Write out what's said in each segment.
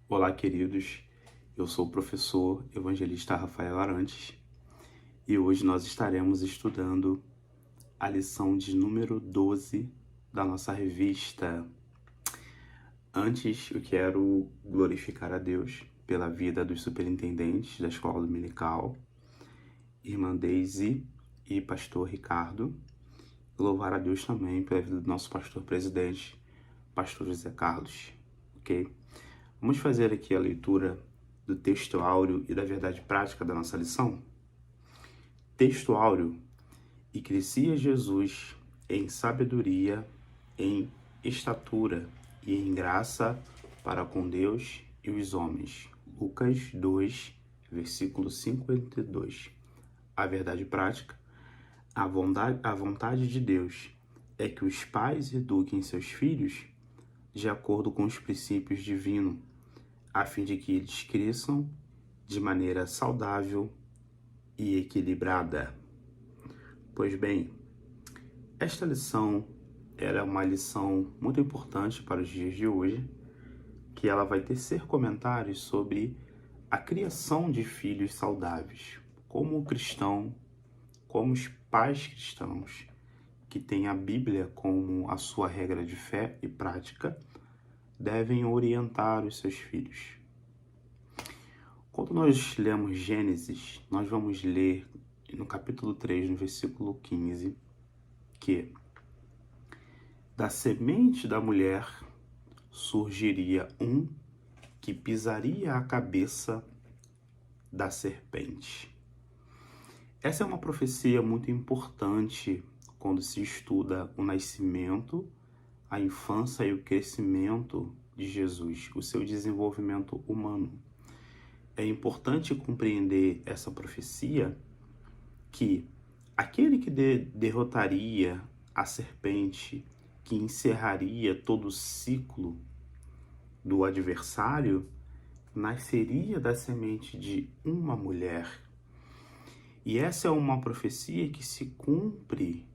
Olá, queridos. Eu sou o professor evangelista Rafael Arantes e hoje nós estaremos estudando a lição de número 12 da nossa revista. Antes, eu quero glorificar a Deus pela vida dos superintendentes da Escola Dominical, irmã Deise e pastor Ricardo. Louvar a Deus também pela vida do nosso pastor presidente, pastor José Carlos. Ok? Vamos fazer aqui a leitura do texto áureo e da verdade prática da nossa lição. Texto áureo: e crescia Jesus em sabedoria, em estatura e em graça para com Deus e os homens. Lucas 2, versículo 52. A verdade prática: a vontade de Deus é que os pais eduquem seus filhos de acordo com os princípios divinos, a fim de que eles cresçam de maneira saudável e equilibrada. Pois bem, esta lição era uma lição muito importante para os dias de hoje, que ela vai tecer comentários sobre a criação de filhos saudáveis, como o cristão, como os pais cristãos, que têm a Bíblia como a sua regra de fé e prática, devem orientar os seus filhos. Quando nós lemos Gênesis, nós vamos ler no capítulo 3, no versículo 15, que da semente da mulher surgiria um que pisaria a cabeça da serpente. Essa é uma profecia muito importante quando se estuda o nascimento, a infância e o crescimento de Jesus, o seu desenvolvimento humano. É importante compreender essa profecia que aquele que derrotaria a serpente, que encerraria todo o ciclo do adversário, nasceria da semente de uma mulher. E essa é uma profecia que se cumpre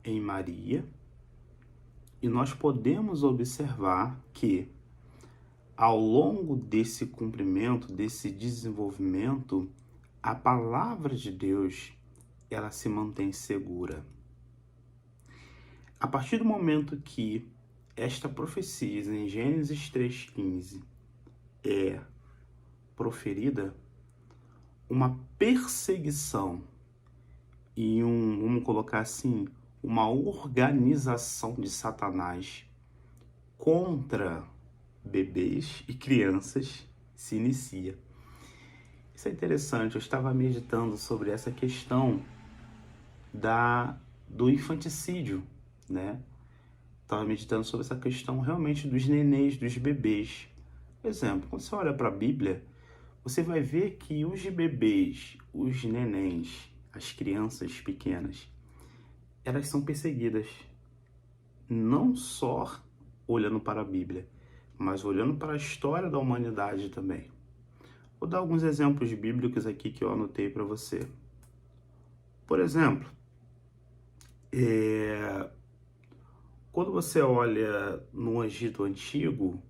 em Maria, e nós podemos observar que ao longo desse cumprimento, desse desenvolvimento, a palavra de Deus, ela se mantém segura. A partir do momento que esta profecia em Gênesis 3,15 é proferida, uma perseguição e vamos colocar assim, uma organização de Satanás contra bebês e crianças se inicia. Isso é interessante, eu estava meditando sobre essa questão do infanticídio, né? Estava meditando sobre essa questão realmente dos nenéns, dos bebês. Por exemplo, quando você olha para a Bíblia, você vai ver que os bebês, os nenéns, as crianças pequenas, elas são perseguidas, não só olhando para a Bíblia, mas olhando para a história da humanidade também. Vou dar alguns exemplos bíblicos aqui que eu anotei para você. Por exemplo, quando você olha no Egito Antigo,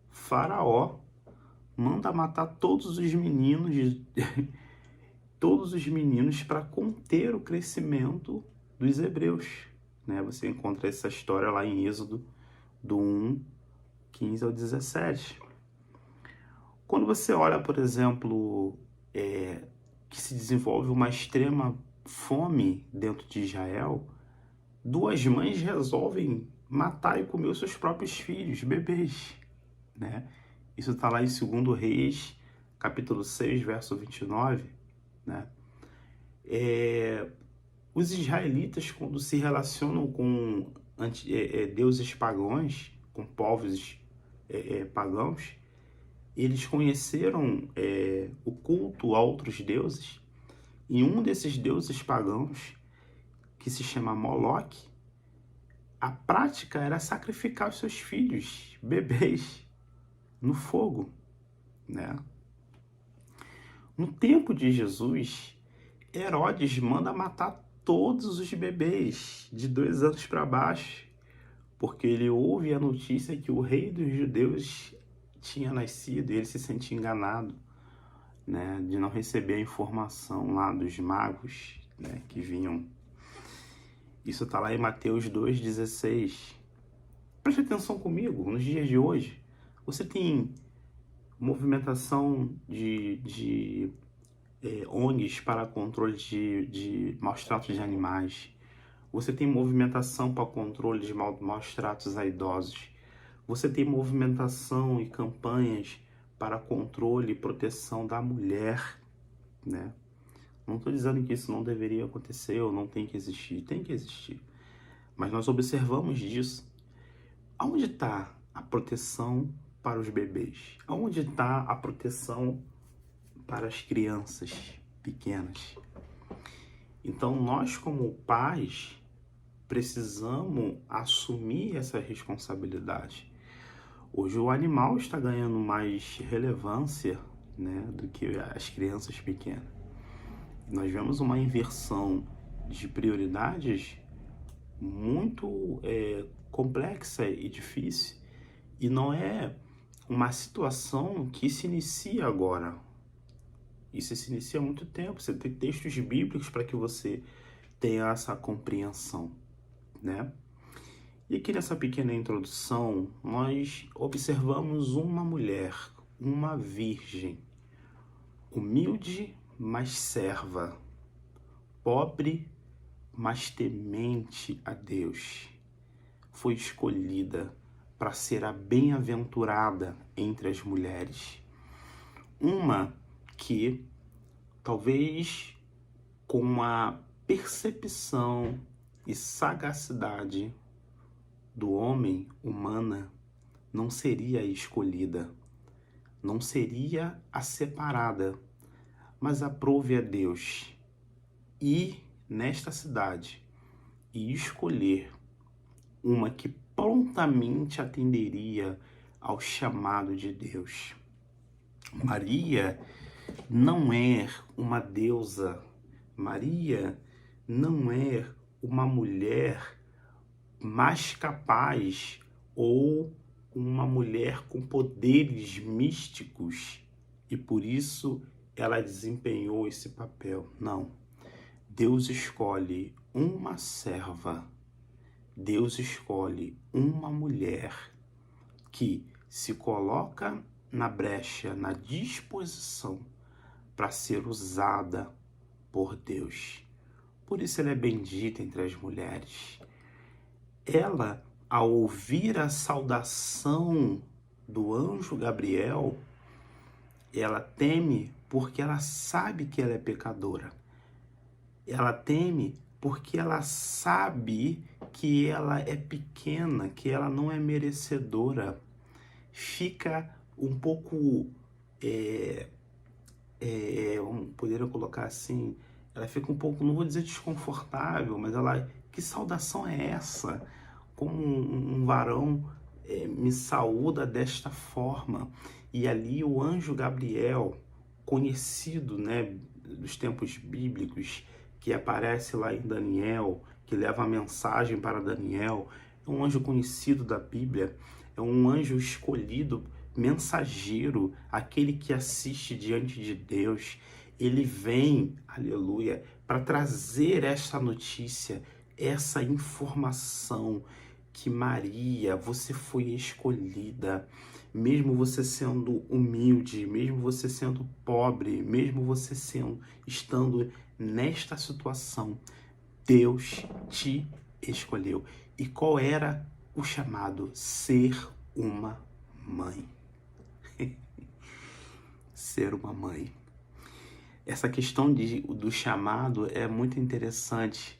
Faraó manda matar todos os meninos para conter o crescimento dos hebreus, né? Você encontra essa história lá em Êxodo, do 1, 15 ao 17. Quando você olha, por exemplo, que se desenvolve uma extrema fome dentro de Israel, duas mães resolvem matar e comer os seus próprios filhos, bebês, né? Isso está lá em 2 Reis, capítulo 6, verso 29, né? Os israelitas, quando se relacionam com deuses pagãos, com povos pagãos, eles conheceram o culto a outros deuses, e um desses deuses pagãos, que se chama Moloque, a prática era sacrificar os seus filhos, bebês, no fogo, né? No tempo de Jesus, Herodes manda matar todos os bebês de 2 anos para baixo, porque ele ouve a notícia que o rei dos judeus tinha nascido e ele se sentia enganado, né, de não receber a informação lá dos magos, né, que vinham. Isso está lá em Mateus 2,16. Preste atenção comigo, nos dias de hoje, você tem movimentação de ONGs para controle de maus-tratos de animais. Você tem movimentação para controle de maus-tratos a idosos. Você tem movimentação e campanhas para controle e proteção da mulher, né? Não estou dizendo que isso não deveria acontecer ou não tem que existir. Tem que existir. Mas nós observamos disso. Aonde está a proteção para os bebês? Aonde está a proteção para as crianças pequenas? Então, nós como pais precisamos assumir essa responsabilidade. Hoje o animal está ganhando mais relevância, né, do que as crianças pequenas. Nós vemos uma inversão de prioridades muito complexa e difícil, e não é uma situação que se inicia agora. Isso se inicia há muito tempo. Você tem textos bíblicos para que você tenha essa compreensão, né? E aqui nessa pequena introdução, nós observamos uma mulher, uma virgem, humilde, mas serva, pobre, mas temente a Deus. Foi escolhida para ser a bem-aventurada entre as mulheres. Uma que, talvez com a percepção e sagacidade do homem humana, não seria a escolhida, não seria a separada, mas aprove a Deus ir nesta cidade e escolher uma que prontamente atenderia ao chamado de Deus. Maria não é uma deusa, Maria não é uma mulher mais capaz ou uma mulher com poderes místicos e por isso ela desempenhou esse papel. Não. Deus escolhe uma serva, Deus escolhe uma mulher que se coloca na brecha, na disposição para ser usada por Deus. Por isso ela é bendita entre as mulheres. Ela, ao ouvir a saudação do anjo Gabriel, ela teme porque ela sabe que ela é pecadora. Ela teme porque ela sabe que ela é pequena, que ela não é merecedora. Fica um pouco, poderia colocar assim, ela fica um pouco, não vou dizer desconfortável, mas ela, que saudação é essa? Como um varão me saúda desta forma? E ali o anjo Gabriel, conhecido, né, dos tempos bíblicos, que aparece lá em Daniel, que leva a mensagem para Daniel, é um anjo conhecido da Bíblia, é um anjo escolhido, mensageiro, aquele que assiste diante de Deus. Ele vem, aleluia, para trazer esta notícia, essa informação que Maria, você foi escolhida, mesmo você sendo humilde, mesmo você sendo pobre, mesmo você estando nesta situação, Deus te escolheu. E qual era o chamado? Ser uma mãe. Ser uma mãe. Essa questão do chamado é muito interessante,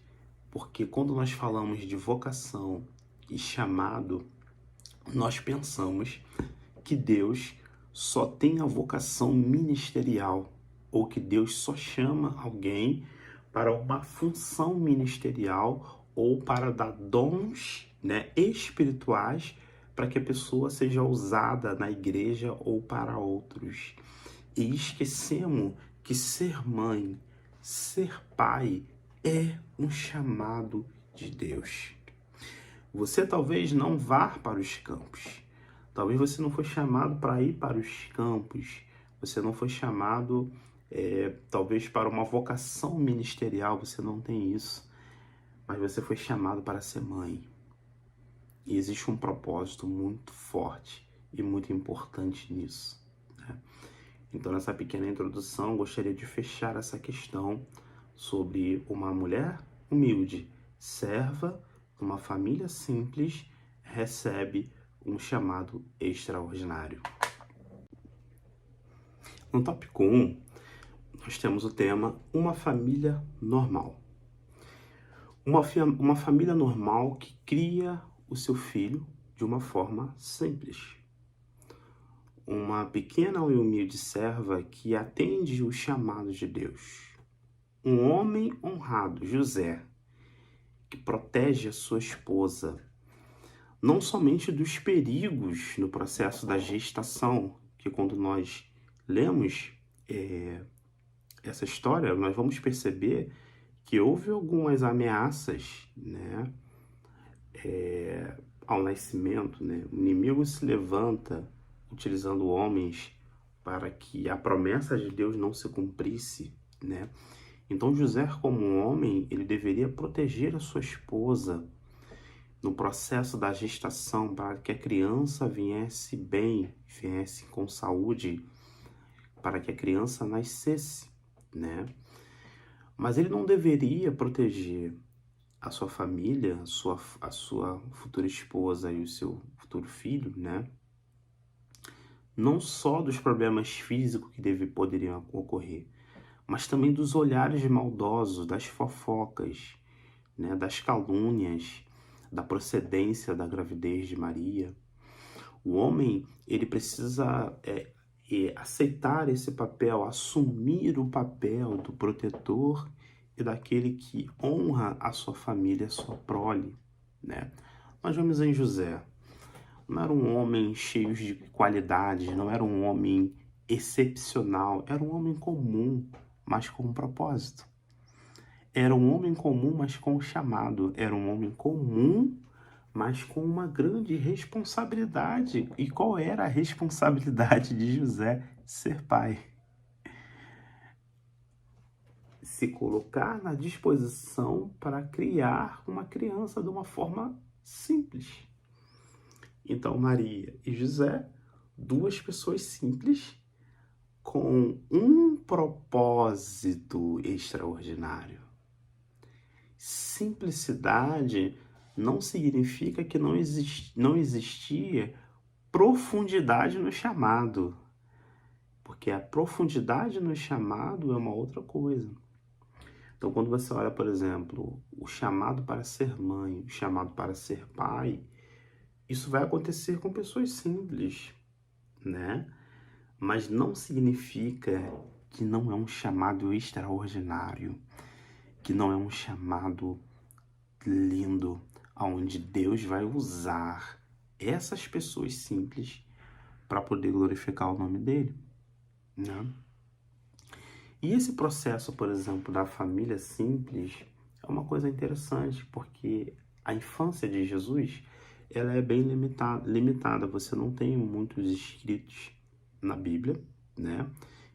porque quando nós falamos de vocação e chamado, nós pensamos que Deus só tem a vocação ministerial, ou que Deus só chama alguém para uma função ministerial ou para dar dons, né, espirituais para que a pessoa seja usada na igreja ou para outros. E esquecemos que ser mãe, ser pai é um chamado de Deus. Você talvez não vá para os campos. Talvez você não foi chamado para ir para os campos. Você não foi chamado, talvez, para uma vocação ministerial. Você não tem isso. Mas você foi chamado para ser mãe. E existe um propósito muito forte e muito importante nisso, né? Então, nessa pequena introdução, gostaria de fechar essa questão sobre uma mulher humilde, serva, uma família simples, recebe um chamado extraordinário. No tópico 1, nós temos o tema uma família normal. Uma família normal que cria o seu filho de uma forma simples. Uma pequena e humilde serva que atende os chamados de Deus. Um homem honrado, José, que protege a sua esposa, não somente dos perigos no processo da gestação, que quando nós lemos essa história, nós vamos perceber que houve algumas ameaças, né, ao nascimento, né? O inimigo se levanta utilizando homens para que a promessa de Deus não se cumprisse, né? Então José, como um homem, ele deveria proteger a sua esposa no processo da gestação para que a criança viesse bem, viesse com saúde, para que a criança nascesse, né? Mas ele não deveria proteger a sua família, a sua futura esposa e o seu futuro filho, né? Não só dos problemas físicos que poderiam ocorrer, mas também dos olhares maldosos, das fofocas, né? Das calúnias, da procedência da gravidez de Maria. O homem, ele precisa aceitar esse papel, assumir o papel do protetor e daquele que honra a sua família, a sua prole, né? Nós vemos em José. Não era um homem cheio de qualidades, não era um homem excepcional, era um homem comum, mas com um propósito. Era um homem comum, mas com um chamado. Era um homem comum, mas com uma grande responsabilidade. E qual era a responsabilidade de José? Ser pai. Se colocar na disposição para criar uma criança de uma forma simples. Então, Maria e José, duas pessoas simples com um propósito extraordinário. Simplicidade não significa que não existia profundidade no chamado, porque a profundidade no chamado é uma outra coisa. Então, quando você olha, por exemplo, o chamado para ser mãe, o chamado para ser pai, isso vai acontecer com pessoas simples, né? Mas não significa que não é um chamado extraordinário, que não é um chamado lindo, onde Deus vai usar essas pessoas simples para poder glorificar o nome dele, né? E esse processo, por exemplo, da família simples é uma coisa interessante, porque a infância de Jesus, ela é bem limitada. Você não tem muitos escritos na Bíblia, né,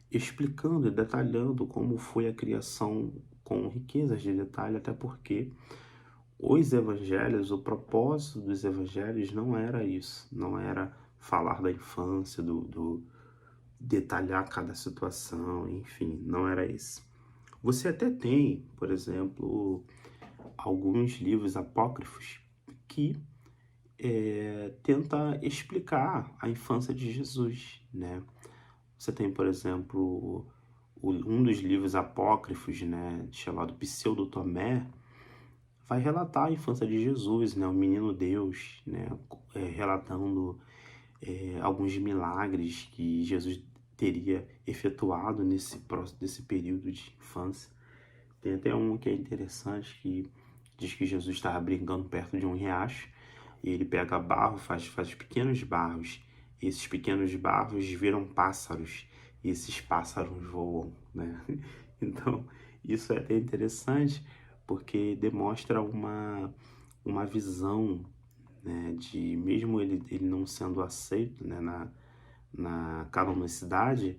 explicando e detalhando como foi a criação com riquezas de detalhe, até porque os evangelhos, o propósito dos evangelhos não era isso, não era falar da infância, detalhar cada situação, enfim, não era isso. Você até tem, por exemplo, alguns livros apócrifos que tenta explicar a infância de Jesus, né? Você tem, por exemplo, um dos livros apócrifos, né, chamado Pseudo Tomé, vai relatar a infância de Jesus, né, o menino Deus, né, relatando alguns milagres que Jesus teria efetuado nesse período de infância. Tem até um que é interessante, que diz que Jesus estava brincando perto de um riacho, e ele pega barro, faz pequenos barros, e esses pequenos barros viram pássaros, e esses pássaros voam, né? Então, isso é até interessante, porque demonstra uma visão, né, de mesmo ele não sendo aceito, né, na canonicidade,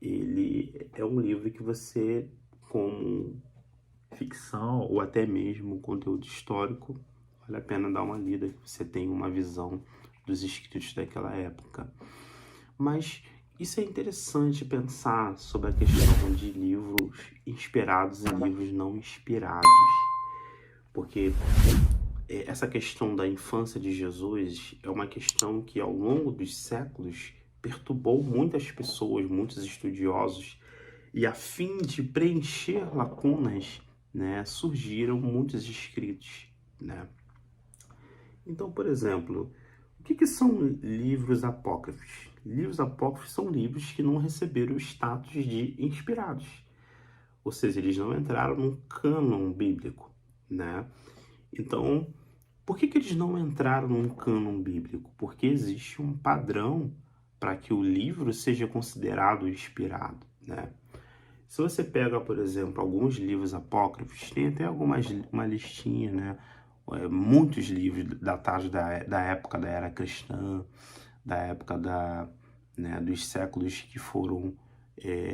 ele é um livro que você, como ficção ou até mesmo conteúdo histórico, vale a pena dar uma lida, que você tem uma visão dos escritos daquela época. Mas isso é interessante pensar sobre a questão de livros inspirados e livros não inspirados, porque essa questão da infância de Jesus é uma questão que ao longo dos séculos perturbou muitas pessoas, muitos estudiosos, e a fim de preencher lacunas, né, surgiram muitos escritos, né? Então, por exemplo, o que são livros apócrifos? Livros apócrifos são livros que não receberam o status de inspirados, ou seja, eles não entraram no cânon bíblico, né? Então, por que eles não entraram no cânon bíblico? Porque existe um padrão para que o livro seja considerado inspirado, né? Se você pega, por exemplo, alguns livros apócrifos, tem até uma listinha, né? Muitos livros datados da época da era cristã, da época né, dos séculos que foram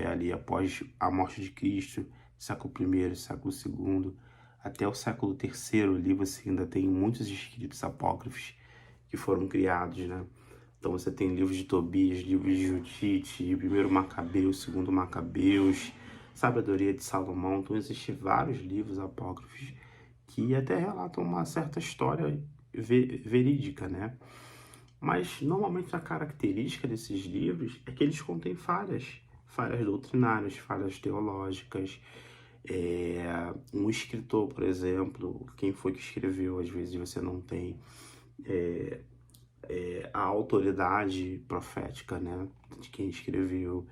ali após a morte de Cristo, século I, século II, até o século III, ali você ainda tem muitos escritos apócrifos que foram criados, né? Então você tem livros de Tobias, livros de Judite, primeiro Macabeus, segundo Macabeus, Sabedoria de Salomão. Então existem vários livros apócrifos que até relatam uma certa história verídica, né? Mas normalmente a característica desses livros é que eles contêm falhas doutrinárias, falhas teológicas. Um escritor, por exemplo, quem foi que escreveu, às vezes você não tem a autoridade profética, né, de quem escreveu.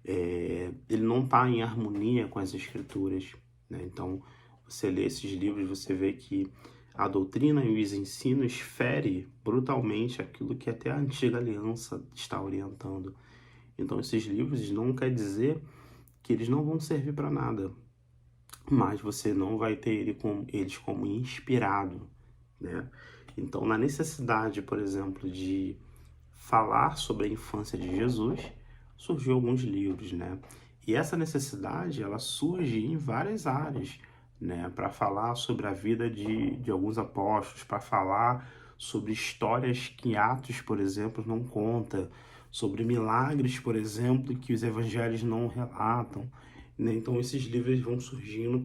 Ele não está em harmonia com as escrituras, né? Então, você lê esses livros, você vê que a doutrina e os ensinos ferem brutalmente aquilo que até a antiga aliança está orientando. Então, esses livros não quer dizer que eles não vão servir para nada, mas você não vai ter eles como inspirado, né? Então, na necessidade, por exemplo, de falar sobre a infância de Jesus, surgiu alguns livros, né? E essa necessidade, ela surge em várias áreas, né? Para falar sobre a vida de alguns apóstolos, para falar sobre histórias que Atos, por exemplo, não conta, sobre milagres, por exemplo, que os evangelhos não relatam, né? Então, esses livros vão surgindo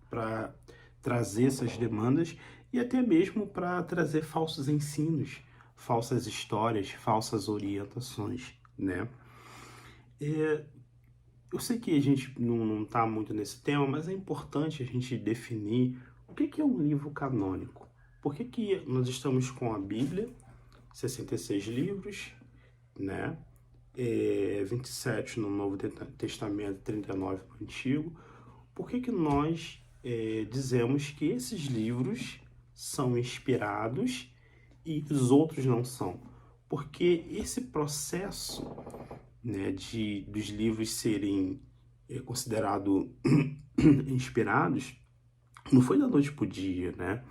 para trazer essas demandas e até mesmo para trazer falsos ensinos, falsas histórias, falsas orientações, né? Eu sei que a gente não está muito nesse tema, mas é importante a gente definir o que é um livro canônico. Por que nós estamos com a Bíblia, 66 livros, né? 27 no Novo Testamento, 39 no Antigo. Por que nós dizemos que esses livros são inspirados e os outros não são? Porque esse processo, né, dos livros serem considerados inspirados não foi da noite para o dia, né?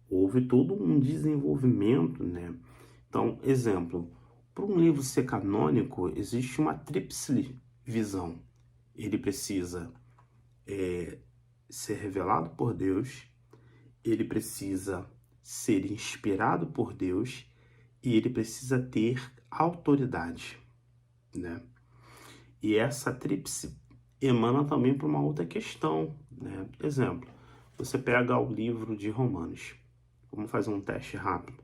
Houve todo um desenvolvimento, né? Então, exemplo, para um livro ser canônico, existe uma tríplice visão. Ele precisa ser revelado por Deus, ele precisa ser inspirado por Deus e ele precisa ter autoridade, né? E essa tríplice emana também para uma outra questão, né? Exemplo, você pega o livro de Romanos. Vamos fazer um teste rápido.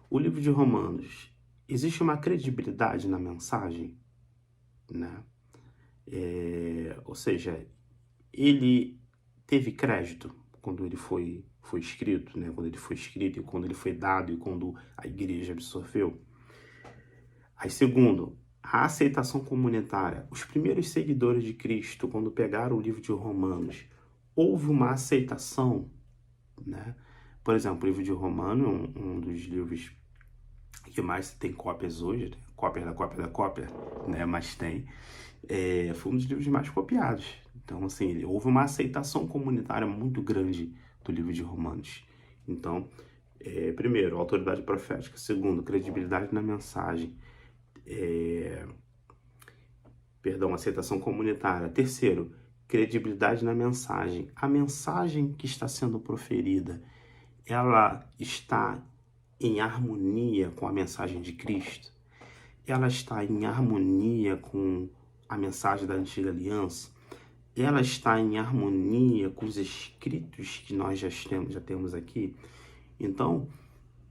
O livro de Romanos, existe uma credibilidade na mensagem, né? Ou seja, ele teve crédito quando ele foi escrito, né? Quando ele foi escrito e quando ele foi dado e quando a igreja absorveu. Aí, segundo, a aceitação comunitária. Os primeiros seguidores de Cristo, quando pegaram o livro de Romanos, houve uma aceitação, né? Por exemplo, o livro de Romanos, um dos livros que mais tem cópias hoje, cópia da cópia da cópia, né? Mas tem. foi um dos livros mais copiados. Então, assim, houve uma aceitação comunitária muito grande do livro de Romanos. Então, primeiro, autoridade profética. Segundo, credibilidade na mensagem. Aceitação comunitária. Terceiro, credibilidade na mensagem. A mensagem que está sendo proferida, ela está em harmonia com a mensagem de Cristo? Ela está em harmonia com a mensagem da antiga aliança? Ela está em harmonia com os escritos que nós já temos aqui? Então,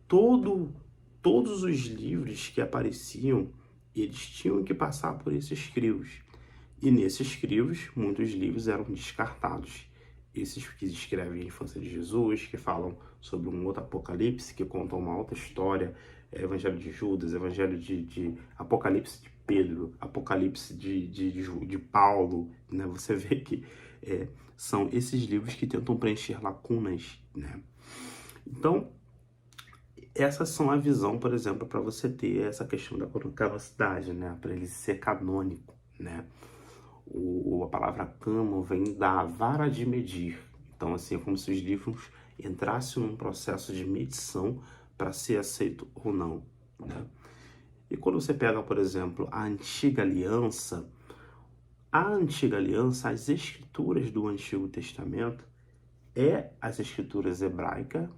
todos os livros que apareciam, eles tinham que passar por esses crivos. E nesses crivos, muitos livros eram descartados. Esses que descrevem a infância de Jesus, que falam sobre um outro Apocalipse, que contam uma outra história, Evangelho de Judas, Evangelho de Apocalipse de Pedro, Apocalipse de Paulo, né? Você vê que são esses livros que tentam preencher lacunas, né? Então, essas são a visão, por exemplo, para você ter essa questão da canonicidade, né? Para ele ser canônico, né? A palavra cânon vem da vara de medir. Então, assim, é como se os livros entrassem num processo de medição para ser aceito ou não, né? E quando você pega, por exemplo, a Antiga Aliança, as escrituras do Antigo Testamento as escrituras hebraicas,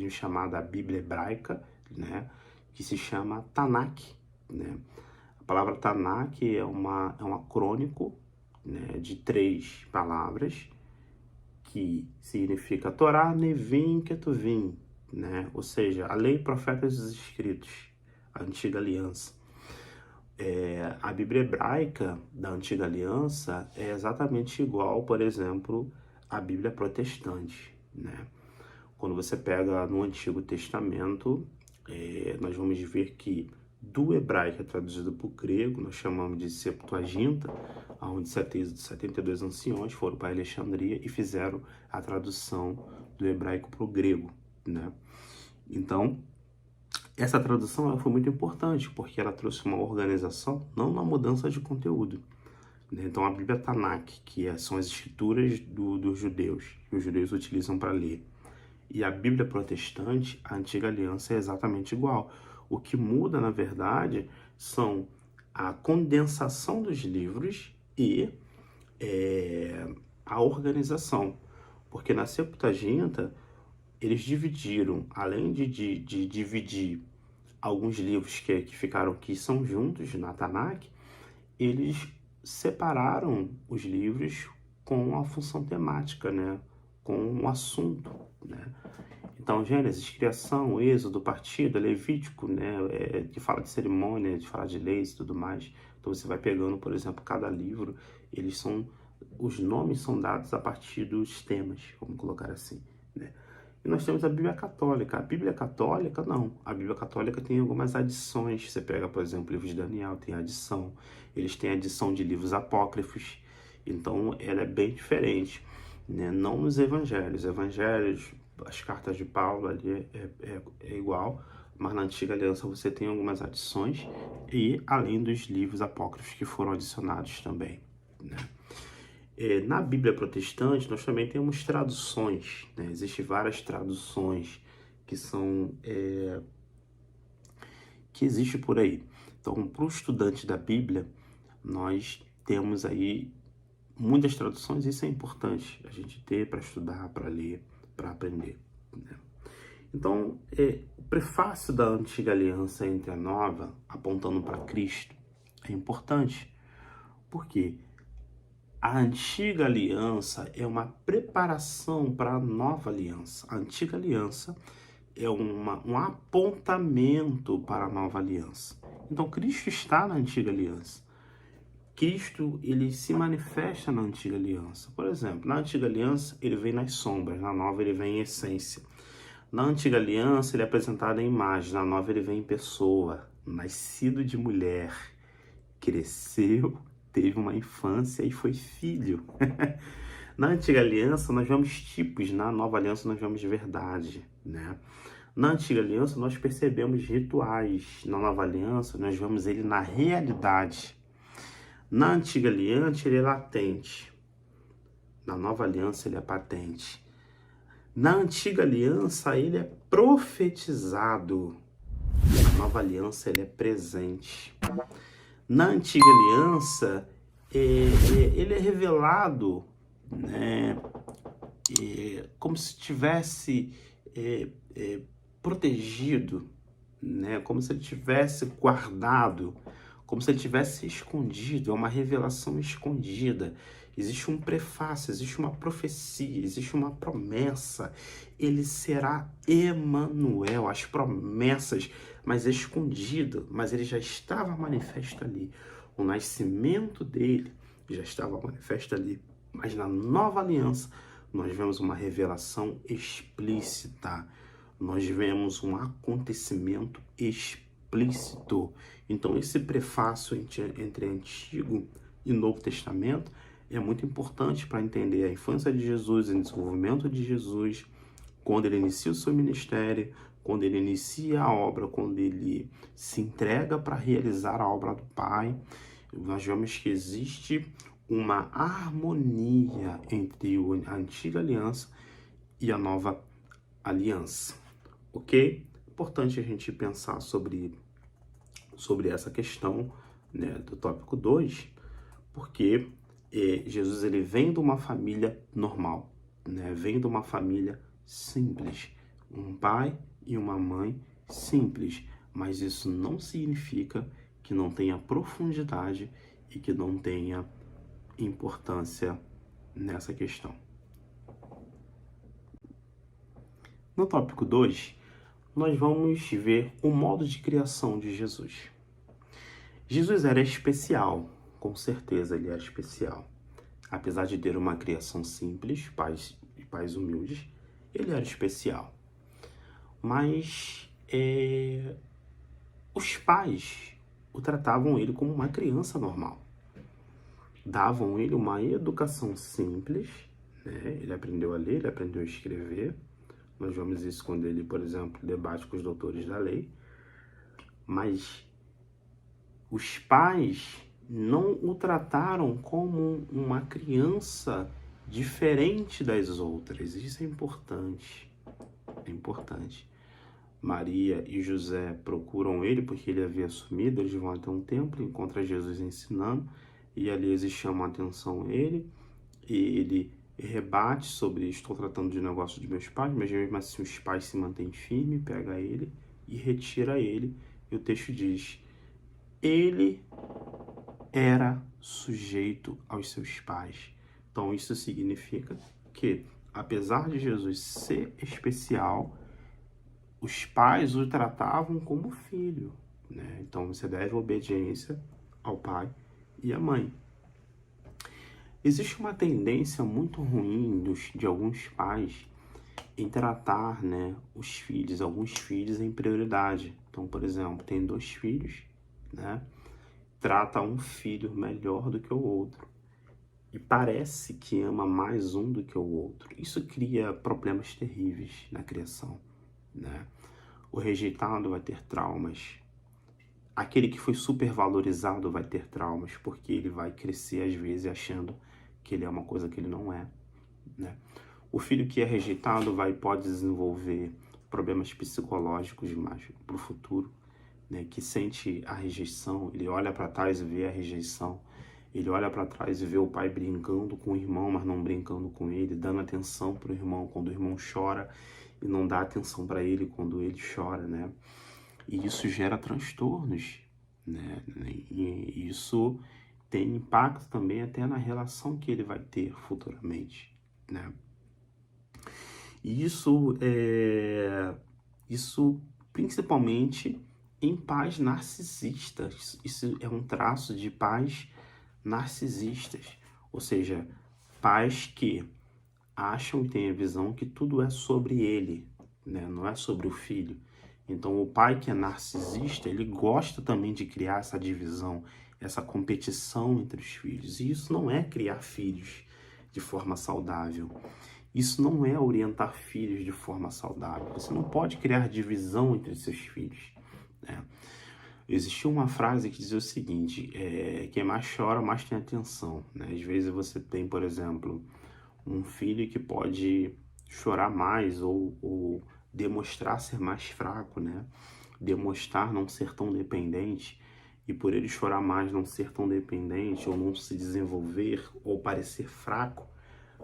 chamada Bíblia Hebraica, né, que se chama Tanakh, né? A palavra Tanakh é um acrônico, né, de 3 palavras, que significa Torá, Nevim, Ketuvim, né? Ou seja, a lei, profetas e os escritos, a Antiga Aliança. A Bíblia Hebraica da Antiga Aliança é exatamente igual, por exemplo, à Bíblia Protestante, né? Quando você pega no Antigo Testamento, nós vamos ver que do hebraico é traduzido para o grego, nós chamamos de Septuaginta, onde 72 anciões foram para Alexandria e fizeram a tradução do hebraico para o grego, né? Então, essa tradução ela foi muito importante, porque ela trouxe uma organização, não na mudança de conteúdo, né? Então, a Bíblia Tanakh, que são as escrituras dos judeus, que os judeus utilizam para ler, e a Bíblia Protestante, a Antiga Aliança, é exatamente igual. O que muda, na verdade, são a condensação dos livros e a organização. Porque na Septuaginta, eles dividiram, além de dividir alguns livros que são juntos na Tanakh, eles separaram os livros com a função temática, né? Com um assunto, né? Então, Gênesis, criação, Êxodo, Partilha, Levítico, né? Que fala de cerimônia, de falar de leis e tudo mais. Então, você vai pegando, por exemplo, cada livro, os nomes são dados a partir dos temas, vamos colocar assim, né? E nós temos a Bíblia Católica. A Bíblia Católica, não. A Bíblia Católica tem algumas adições. Você pega, por exemplo, o livro de Daniel, tem adição. Eles têm adição de livros apócrifos. Então, ela é bem diferente, né? Não nos evangelhos. Evangelhos, as cartas de Paulo ali é igual, mas na Antiga Aliança você tem algumas adições e além dos livros apócrifos que foram adicionados também, né? Na Bíblia Protestante nós também temos traduções, né? Existem várias traduções que existem por aí. Então, para o estudante da Bíblia, nós temos aí muitas traduções, e isso é importante a gente ter para estudar, para ler, para aprender, né? Então, o prefácio da Antiga Aliança entre a Nova, apontando para Cristo, é importante, porque a Antiga Aliança é uma preparação para a Nova Aliança. A Antiga Aliança é um apontamento para a Nova Aliança. Então, Cristo está na Antiga Aliança. Cristo, ele se manifesta na Antiga Aliança. Por exemplo, na Antiga Aliança, ele vem nas sombras, na Nova ele vem em essência. Na Antiga Aliança, ele é apresentado em imagem, na Nova ele vem em pessoa, nascido de mulher, cresceu, teve uma infância e foi filho. Na Antiga Aliança, nós vemos tipos, na Nova Aliança nós vemos verdade, né? Na Antiga Aliança, nós percebemos rituais, na Nova Aliança, nós vemos ele na realidade. Na antiga aliança ele é latente, na nova aliança ele é patente. Na antiga aliança ele é profetizado, na nova aliança ele é presente. Na antiga aliança ele é revelado, né, como se tivesse protegido, né, como se ele tivesse guardado, como se ele tivesse escondido. É uma revelação escondida. Existe um prefácio, existe uma profecia, existe uma promessa. Ele será Emanuel, as promessas, mas escondido, mas ele já estava manifesto ali. O nascimento dele já estava manifesto ali. Mas na nova aliança, nós vemos uma revelação explícita. Nós vemos um acontecimento explícito. Então, esse prefácio entre Antigo e Novo Testamento é muito importante para entender a infância de Jesus, o desenvolvimento de Jesus, quando ele inicia o seu ministério, quando ele inicia a obra, quando ele se entrega para realizar a obra do Pai. Nós vemos que existe uma harmonia entre a antiga aliança e a nova aliança, ok? Importante a gente pensar sobre essa questão, né, do tópico 2, porque Jesus ele vem de uma família normal, né? Vem de uma família simples, um pai e uma mãe simples, mas isso não significa que não tenha profundidade e que não tenha importância nessa questão. No tópico 2, nós vamos ver o modo de criação de Jesus. Jesus era especial, com certeza ele era especial. Apesar de ter uma criação simples, pais humildes, ele era especial. Mas os pais o tratavam ele como uma criança normal. Davam ele uma educação simples, né? Ele aprendeu a ler, ele aprendeu a escrever. Nós vemos isso quando ele, por exemplo, debate com os doutores da lei. Mas os pais não o trataram como uma criança diferente das outras. Isso é importante. É importante. Maria e José procuram ele porque ele havia sumido. Eles vão até um templo, encontram Jesus ensinando, e ali eles chamam a atenção a ele, e ele rebate sobre: estou tratando de negócio de meus pais, mas mesmo assim os pais se mantêm firmes, pega ele e retira ele. E o texto diz: ele era sujeito aos seus pais. Então isso significa que, apesar de Jesus ser especial, os pais o tratavam como filho, né? Então você deve obediência ao pai e à mãe. Existe uma tendência muito ruim de alguns pais em tratar, né, alguns filhos em prioridade. Então, por exemplo, tem 2 filhos, né? Trata um filho melhor do que o outro. E parece que ama mais um do que o outro. Isso cria problemas terríveis na criação, né? O rejeitado vai ter traumas. Aquele que foi supervalorizado vai ter traumas, porque ele vai crescer, às vezes, achando que ele é uma coisa que ele não é, né? O filho que é rejeitado pode desenvolver problemas psicológicos mais para o futuro, né? Que sente a rejeição, ele olha para trás e vê a rejeição. Ele olha para trás e vê o pai brincando com o irmão, mas não brincando com ele, dando atenção para o irmão quando o irmão chora e não dá atenção para ele quando ele chora, né? E isso gera transtornos, né? E isso tem impacto também até na relação que ele vai ter futuramente, né? E isso principalmente em pais narcisistas. Isso é um traço de pais narcisistas, ou seja, pais que acham e têm a visão que tudo é sobre ele, né? Não é sobre o filho. Então, o pai que é narcisista, ele gosta também de criar essa divisão, essa competição entre os filhos. E isso não é criar filhos de forma saudável. Isso não é orientar filhos de forma saudável. Você não pode criar divisão entre seus filhos, né? Existia uma frase que dizia o seguinte, quem mais chora, mais tem atenção, né? Às vezes você tem, por exemplo, um filho que pode chorar mais ou demonstrar ser mais fraco, né? Demonstrar não ser tão dependente, e por ele chorar mais, não ser tão dependente, ou não se desenvolver, ou parecer fraco,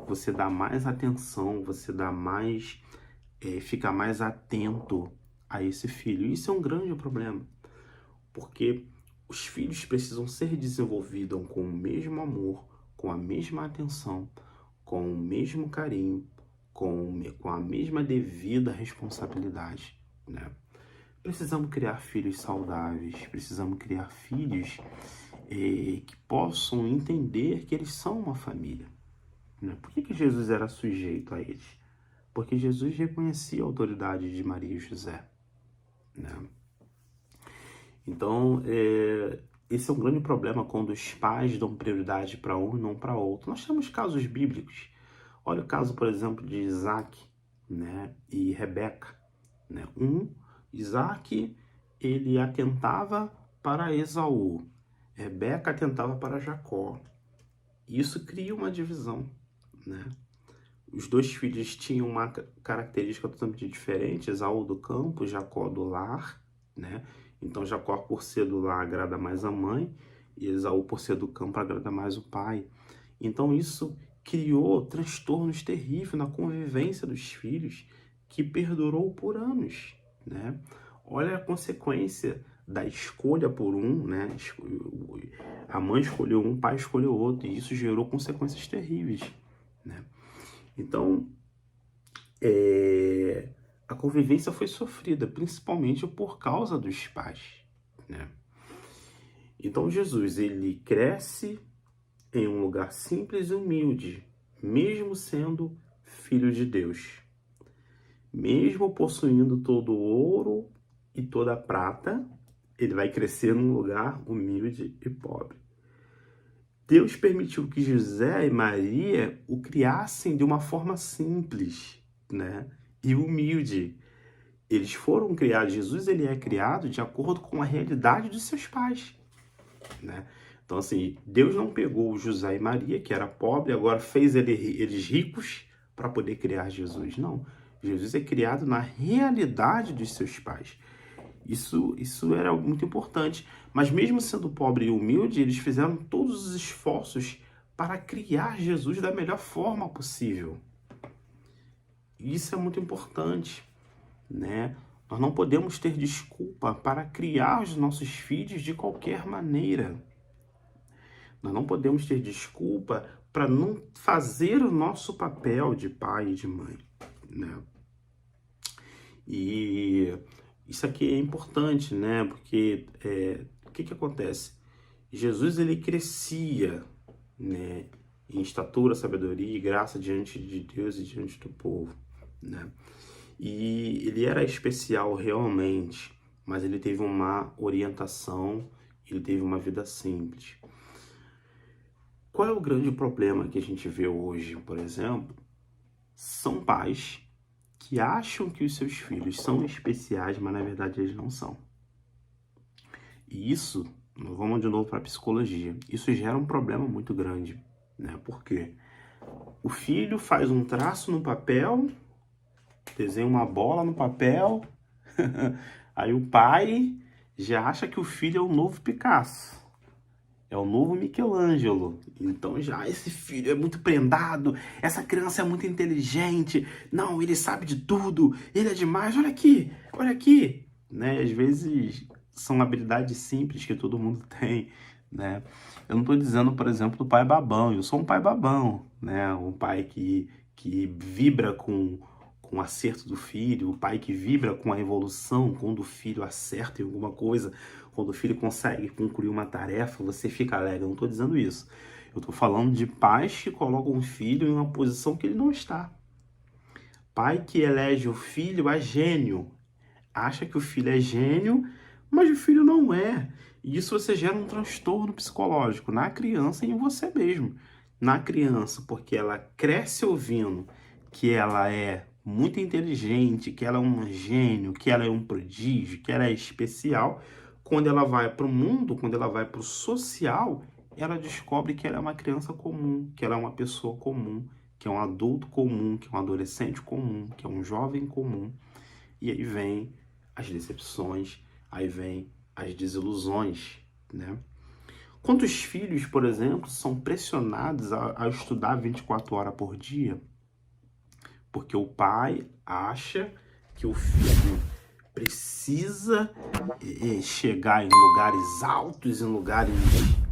você dá mais atenção, você dá mais, fica mais atento a esse filho. Isso é um grande problema, porque os filhos precisam ser desenvolvidos com o mesmo amor, com a mesma atenção, com o mesmo carinho, com a mesma devida responsabilidade, né? Precisamos criar filhos saudáveis, precisamos criar filhos que possam entender que eles são uma família, né? Por que Jesus era sujeito a eles? Porque Jesus reconhecia a autoridade de Maria e José, né? Então, esse é um grande problema quando os pais dão prioridade para um e não para outro. Nós temos casos bíblicos. Olha o caso, por exemplo, de Isaac, né, e Rebeca, né? Isaac, ele atentava para Esaú. Rebeca atentava para Jacó. Isso cria uma divisão, né? Os dois filhos tinham uma característica totalmente diferente. Esaú do campo, Jacó do lar, né? Então Jacó, por ser do lar, agrada mais a mãe, e Esaú, por ser do campo, agrada mais o pai. Então isso criou transtornos terríveis na convivência dos filhos, que perdurou por anos, né? Olha a consequência da escolha por um, né? A mãe escolheu um, o pai escolheu outro, e isso gerou consequências terríveis, né? Então, a convivência foi sofrida, principalmente por causa dos pais, né? Então, Jesus, ele cresce em um lugar simples e humilde, mesmo sendo filho de Deus. Mesmo possuindo todo o ouro e toda a prata, ele vai crescer num lugar humilde e pobre. Deus permitiu que José e Maria o criassem de uma forma simples, né, e humilde. Eles foram criados, Jesus ele é criado de acordo com a realidade dos seus pais, né? Então, assim, Deus não pegou José e Maria, que era pobre, agora fez eles ricos para poder criar Jesus. Não, Jesus é criado na realidade dos seus pais. Isso era muito importante. Mas mesmo sendo pobre e humilde, eles fizeram todos os esforços para criar Jesus da melhor forma possível. Isso é muito importante, né? Nós não podemos ter desculpa para criar os nossos filhos de qualquer maneira. Nós não podemos ter desculpa para não fazer o nosso papel de pai e de mãe, né? E isso aqui é importante, né? Porque o que acontece? Jesus, ele crescia, né, em estatura, sabedoria e graça diante de Deus e diante do povo, né? E ele era especial realmente, mas ele teve uma orientação, ele teve uma vida simples. Qual é o grande problema que a gente vê hoje, por exemplo? São pais que acham que os seus filhos são especiais, mas na verdade eles não são. E isso, vamos de novo para a psicologia, isso gera um problema muito grande, né? Porque o filho faz um traço no papel, desenha uma bola no papel, aí o pai já acha que o filho é o novo Picasso. É o novo Michelangelo. Então já esse filho é muito prendado, essa criança é muito inteligente, não, ele sabe de tudo, ele é demais, olha aqui, né? Às vezes são habilidades simples que todo mundo tem, né? Eu não estou dizendo, por exemplo, do pai babão, eu sou um pai babão, né? Um pai que vibra com o acerto do filho, o pai que vibra com a evolução, quando o filho acerta em alguma coisa, quando o filho consegue concluir uma tarefa, você fica alegre. Eu não estou dizendo isso. Eu estou falando de pais que colocam o filho em uma posição que ele não está. Pai que elege o filho a gênio. Acha que o filho é gênio, mas o filho não é. E isso você gera um transtorno psicológico na criança e em você mesmo. Na criança, porque ela cresce ouvindo que ela é muito inteligente, que ela é um gênio, que ela é um prodígio, que ela é especial, quando ela vai para o mundo, quando ela vai para o social, ela descobre que ela é uma criança comum, que ela é uma pessoa comum, que é um adulto comum, que é um adolescente comum, que é um jovem comum. E aí vem as decepções, aí vem as desilusões, né? Quantos filhos, por exemplo, são pressionados a estudar 24 horas por dia? Porque o pai acha que o filho precisa chegar em lugares altos, em lugares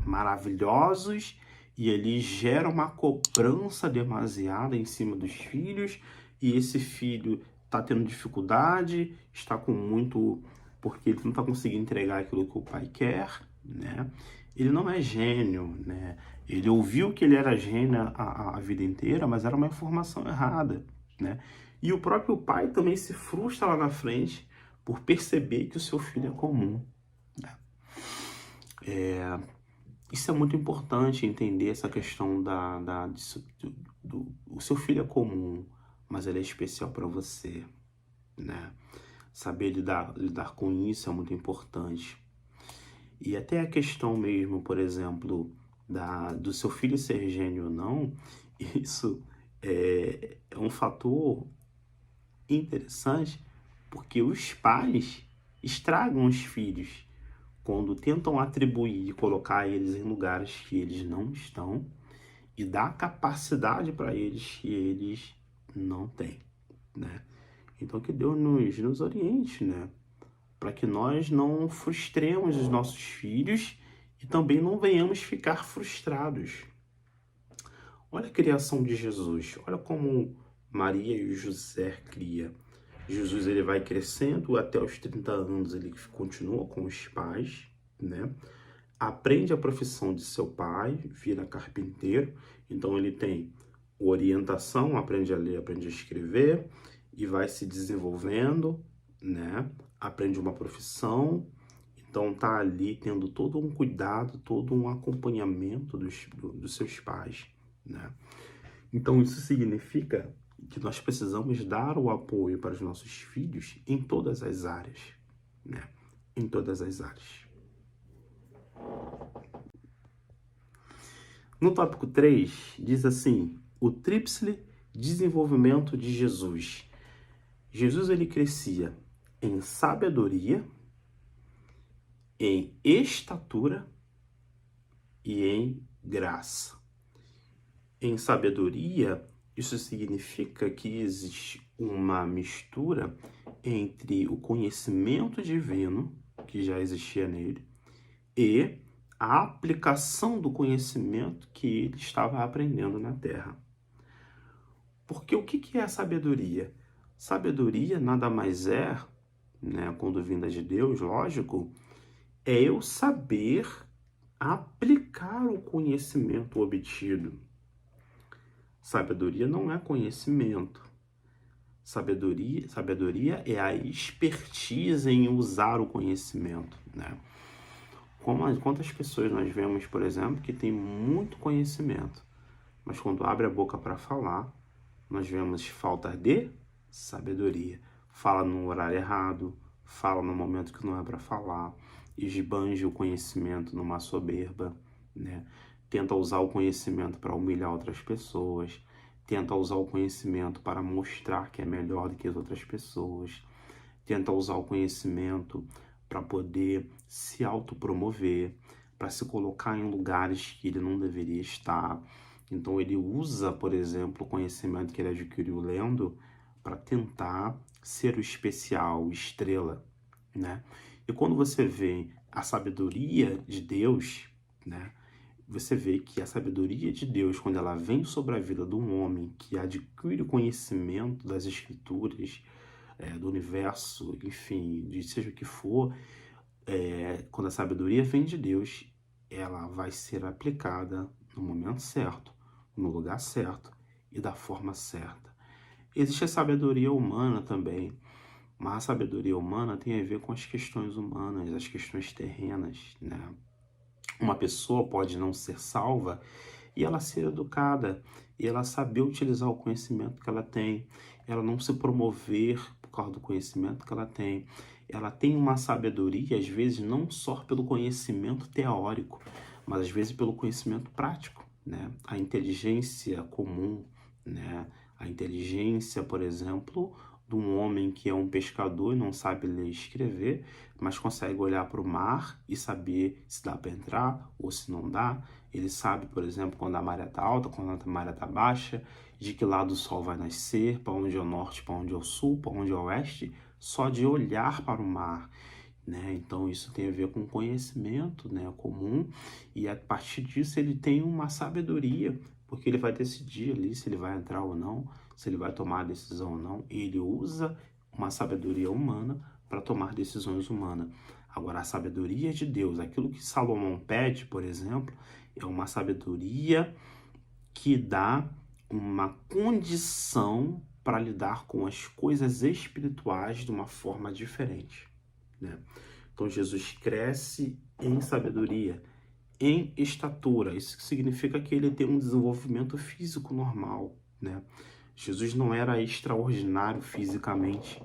maravilhosos, e ele gera uma cobrança demasiada em cima dos filhos, e esse filho está tendo dificuldade, está com muito... porque ele não está conseguindo entregar aquilo que o pai quer, né? Ele não é gênio, né? Ele ouviu que ele era gênio a vida inteira, mas era uma informação errada, né? E o próprio pai também se frustra lá na frente por perceber que o seu filho é comum, né? Isso é muito importante, entender essa questão o seu filho é comum, mas ele é especial para você, né? Saber lidar com isso é muito importante. E até a questão mesmo, por exemplo, do seu filho ser gênio ou não, isso é um fator interessante, porque os pais estragam os filhos quando tentam atribuir e colocar eles em lugares que eles não estão e dar capacidade para eles que eles não têm, né? Então que Deus nos oriente, né? Para que nós não frustremos os nossos filhos e também não venhamos ficar frustrados. Olha a criação de Jesus, olha como Maria e José cria. Jesus ele vai crescendo até os 30 anos, ele continua com os pais, né? Aprende a profissão de seu pai, vira carpinteiro, então ele tem orientação, aprende a ler, aprende a escrever e vai se desenvolvendo, né? Aprende uma profissão, então tá ali tendo todo um cuidado, todo um acompanhamento dos seus pais, né? Então isso significa que nós precisamos dar o apoio para os nossos filhos em todas as áreas, né? Em todas as áreas. No tópico 3, diz assim, o tríplice desenvolvimento de Jesus. Jesus ele crescia em sabedoria, em estatura e em graça. Em sabedoria, isso significa que existe uma mistura entre o conhecimento divino, que já existia nele, e a aplicação do conhecimento que ele estava aprendendo na Terra. Porque o que é a sabedoria? Sabedoria nada mais é, né, quando vinda de Deus, lógico, é eu saber aplicar o conhecimento obtido. Sabedoria não é conhecimento. Sabedoria é a expertise em usar o conhecimento, né? Quantas pessoas nós vemos, por exemplo, que tem muito conhecimento, mas quando abre a boca para falar, nós vemos falta de sabedoria. Fala no horário errado, fala no momento que não é para falar, esbanja o conhecimento numa soberba, né? Tenta usar o conhecimento para humilhar outras pessoas, tenta usar o conhecimento para mostrar que é melhor do que as outras pessoas, tenta usar o conhecimento para poder se autopromover, para se colocar em lugares que ele não deveria estar. Então ele usa, por exemplo, o conhecimento que ele adquiriu lendo para tentar ser o especial, o estrela, né? E quando você vê a sabedoria de Deus, né? Você vê que a sabedoria de Deus, quando ela vem sobre a vida de um homem que adquire o conhecimento das escrituras, do universo, enfim, de seja o que for, quando a sabedoria vem de Deus, ela vai ser aplicada no momento certo, no lugar certo e da forma certa. Existe a sabedoria humana também, mas a sabedoria humana tem a ver com as questões humanas, as questões terrenas, né? Uma pessoa pode não ser salva e ela ser educada, e ela saber utilizar o conhecimento que ela tem, ela não se promover por causa do conhecimento que ela tem, ela tem uma sabedoria, às vezes, não só pelo conhecimento teórico, mas às vezes pelo conhecimento prático, né? A inteligência comum, né? A inteligência, por exemplo, de um homem que é um pescador e não sabe ler e escrever, mas consegue olhar para o mar e saber se dá para entrar ou se não dá. Ele sabe, por exemplo, quando a maré está alta, quando a maré está baixa, de que lado o sol vai nascer, para onde é o norte, para onde é o sul, para onde é o oeste, só de olhar para o mar, né? Então isso tem a ver com conhecimento, né, comum, e a partir disso ele tem uma sabedoria, porque ele vai decidir ali se ele vai entrar ou não, se ele vai tomar a decisão ou não. Ele usa uma sabedoria humana para tomar decisões humanas. Agora, a sabedoria de Deus, aquilo que Salomão pede, por exemplo, é uma sabedoria que dá uma condição para lidar com as coisas espirituais de uma forma diferente, né? Então Jesus cresce em sabedoria, em estatura. Isso significa que ele tem um desenvolvimento físico normal, né? Jesus não era extraordinário fisicamente.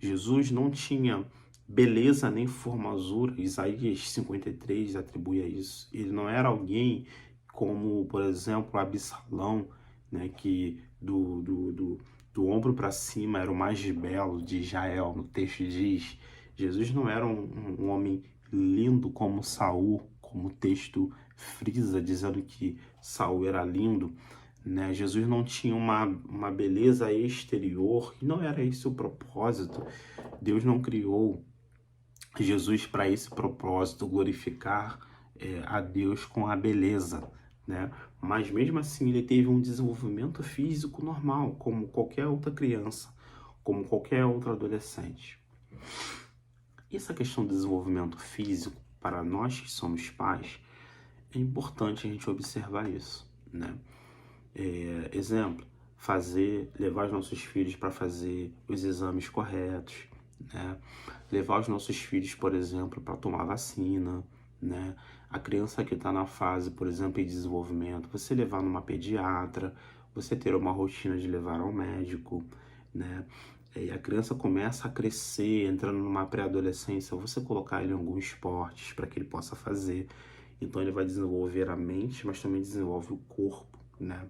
Jesus não tinha beleza nem formosura. Isaías 53 atribui a isso. Ele não era alguém como, por exemplo, Absalão, né, que do ombro para cima era o mais belo de Israel. No texto diz, Jesus não era um homem lindo como Saul, como o texto frisa, dizendo que Saul era lindo, né? Jesus não tinha uma beleza exterior, e não era esse o propósito. Deus não criou Jesus para esse propósito, glorificar a Deus com a beleza, né? Mas mesmo assim ele teve um desenvolvimento físico normal, como qualquer outra criança, como qualquer outro adolescente. Essa questão do desenvolvimento físico, para nós que somos pais, é importante a gente observar isso, né? Exemplo, levar os nossos filhos para fazer os exames corretos, né? Levar os nossos filhos, por exemplo, para tomar vacina, né? A criança que está na fase, por exemplo, de desenvolvimento, você levar numa pediatra, você ter uma rotina de levar ao médico, né? E a criança começa a crescer, entrando numa pré-adolescência, você colocar ele em alguns esportes para que ele possa fazer. Então ele vai desenvolver a mente, mas também desenvolve o corpo, né?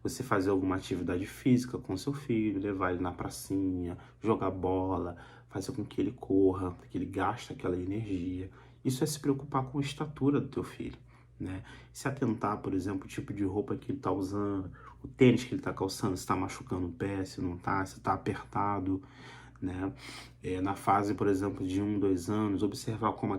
Você fazer alguma atividade física com seu filho, levar ele na pracinha, jogar bola, fazer com que ele corra, que ele gaste aquela energia. Isso é se preocupar com a estatura do teu filho, né? Se atentar, por exemplo, o tipo de roupa que ele está usando, o tênis que ele está calçando, se está machucando o pé, se não está, se está apertado, né? Na fase, por exemplo, de 1, 2 anos, observar como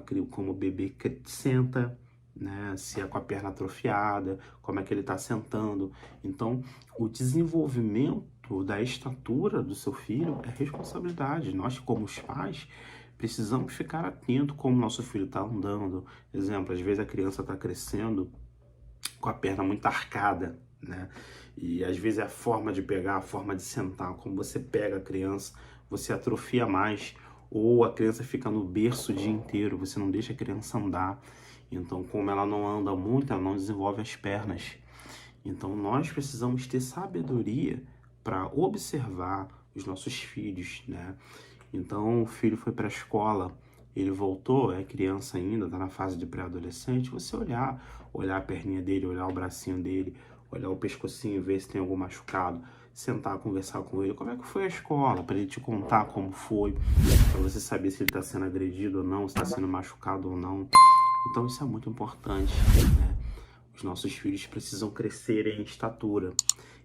o bebê senta, né? Se é com a perna atrofiada, como é que ele está sentando. Então, o desenvolvimento da estatura do seu filho é responsabilidade. Nós, como os pais, precisamos ficar atento como nosso filho está andando. Exemplo, às vezes a criança está crescendo com a perna muito arcada, né? E às vezes é a forma de pegar, a forma de sentar. Como você pega a criança, você atrofia mais. Ou a criança fica no berço o dia inteiro, você não deixa a criança andar. Então, como ela não anda muito, ela não desenvolve as pernas. Então, nós precisamos ter sabedoria para observar os nossos filhos, né? Então, o filho foi para a escola, ele voltou, é criança ainda, está na fase de pré-adolescente, você olhar a perninha dele, olhar o bracinho dele, olhar o pescocinho, ver se tem algum machucado, sentar, conversar com ele, como é que foi a escola, para ele te contar como foi, para você saber se ele está sendo agredido ou não, se está sendo machucado ou não. Então isso é muito importante, né? Os nossos filhos precisam crescer em estatura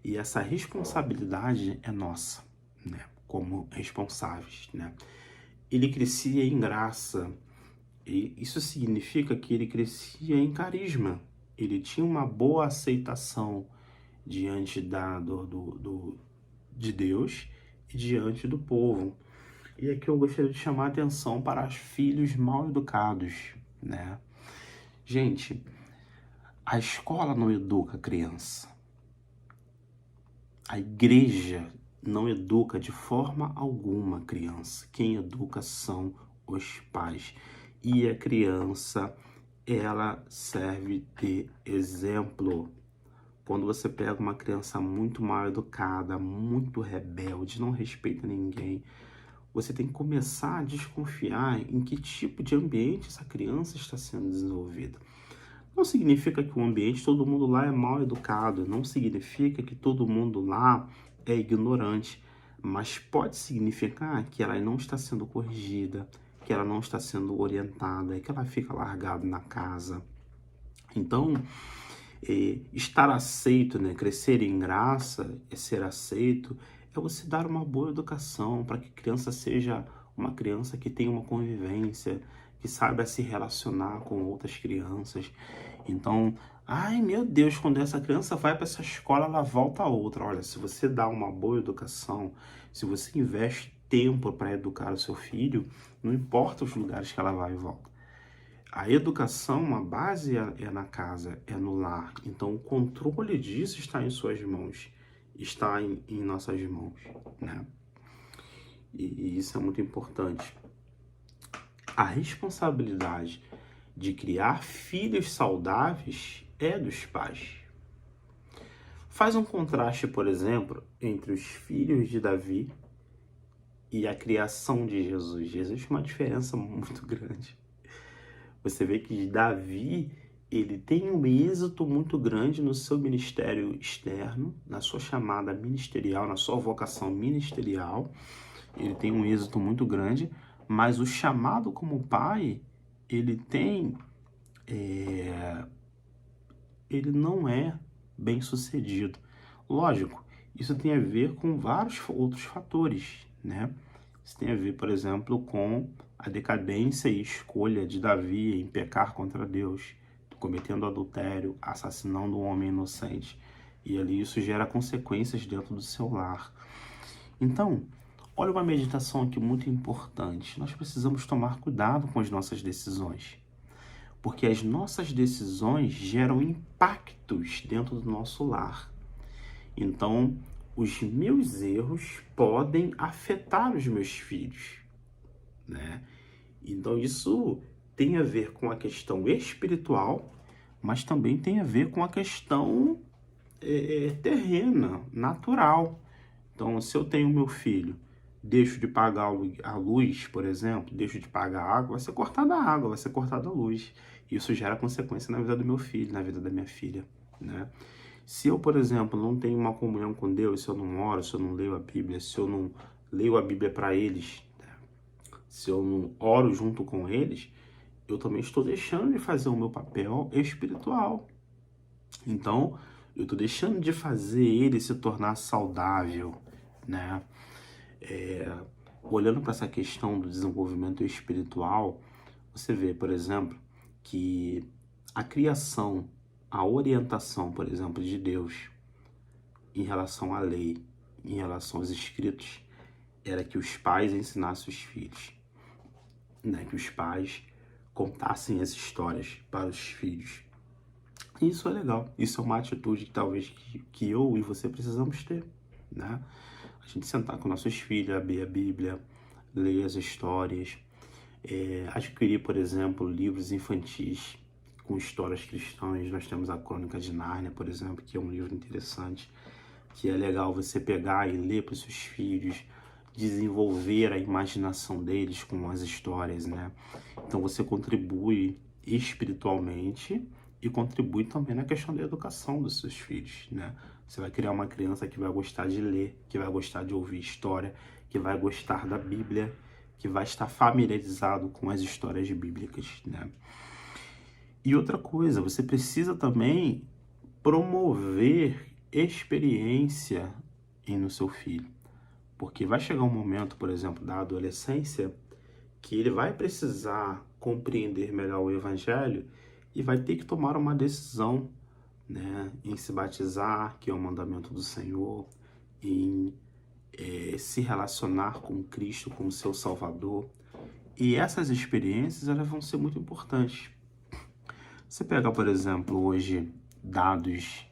e essa responsabilidade é nossa, né? Como responsáveis, né? Ele crescia em graça e isso significa que ele crescia em carisma. Ele tinha uma boa aceitação diante de Deus e diante do povo. E aqui eu gostaria de chamar a atenção para os filhos mal educados, né? Gente, a escola não educa a criança. A igreja não educa de forma alguma a criança. Quem educa são os pais. E a criança, ela serve de exemplo. Quando você pega uma criança muito mal educada, muito rebelde, não respeita ninguém, você tem que começar a desconfiar em que tipo de ambiente essa criança está sendo desenvolvida. Não significa que o ambiente, todo mundo lá é mal educado, não significa que todo mundo lá é ignorante, mas pode significar que ela não está sendo corrigida, que ela não está sendo orientada, que ela fica largada na casa. Então, estar aceito, né, crescer em graça, ser aceito, é você dar uma boa educação para que a criança seja uma criança que tenha uma convivência, que saiba se relacionar com outras crianças. Então, ai meu Deus, quando essa criança vai para essa escola, ela volta a outra. Olha, se você dá uma boa educação, se você investe tempo para educar o seu filho, não importa os lugares que ela vai e volta. A educação, a base é na casa, é no lar. Então, o controle disso está em suas mãos, está em nossas mãos, né? E isso é muito importante. A responsabilidade de criar filhos saudáveis é dos pais. Faz um contraste, por exemplo, entre os filhos de Davi e a criação de Jesus. Existe uma diferença muito grande. Você vê que Davi, ele tem um êxito muito grande no seu ministério externo, na sua chamada ministerial, na sua vocação ministerial. Ele tem um êxito muito grande, mas o chamado como pai, ele não é bem sucedido. Lógico, isso tem a ver com vários outros fatores, né? Isso tem a ver, por exemplo, com a decadência e escolha de Davi em pecar contra Deus, cometendo adultério, assassinando um homem inocente. E ali isso gera consequências dentro do seu lar. Então, olha uma meditação aqui muito importante. Nós precisamos tomar cuidado com as nossas decisões, porque as nossas decisões geram impactos dentro do nosso lar. Então, os meus erros podem afetar os meus filhos, né? Então, isso tem a ver com a questão espiritual, mas também tem a ver com a questão terrena, natural. Então, se eu tenho meu filho, deixo de pagar a luz, por exemplo, deixo de pagar a água, vai ser cortada a água, vai ser cortada a luz. Isso gera consequência na vida do meu filho, na vida da minha filha, né? Se eu, por exemplo, não tenho uma comunhão com Deus, se eu não oro, se eu não leio a Bíblia, se eu não leio a Bíblia para eles, né? Se eu não oro junto com eles, eu também estou deixando de fazer o meu papel espiritual. Então, eu estou deixando de fazer ele se tornar saudável, né? Olhando para essa questão do desenvolvimento espiritual, você vê, por exemplo, que a criação, a orientação, por exemplo, de Deus em relação à lei, em relação aos escritos, era que os pais ensinassem os filhos, né? Que os pais contassem as histórias para os filhos. E isso é legal, isso é uma atitude que talvez que eu e você precisamos ter, né? A gente sentar com nossos filhos, abrir a Bíblia, ler as histórias, adquirir, por exemplo, livros infantis com histórias cristãs. Nós temos a Crônica de Nárnia, por exemplo, que é um livro interessante, que é legal você pegar e ler para os seus filhos, desenvolver a imaginação deles com as histórias, né? Então você contribui espiritualmente e contribui também na questão da educação dos seus filhos, né? Você vai criar uma criança que vai gostar de ler, que vai gostar de ouvir história, que vai gostar da Bíblia, que vai estar familiarizado com as histórias bíblicas, né? E outra coisa, você precisa também promover experiência no seu filho. Porque vai chegar um momento, por exemplo, da adolescência, que ele vai precisar compreender melhor o Evangelho e vai ter que tomar uma decisão, né, em se batizar, que é o mandamento do Senhor, em se relacionar com Cristo como seu Salvador. E essas experiências, elas vão ser muito importantes. Você pega, por exemplo, hoje, dados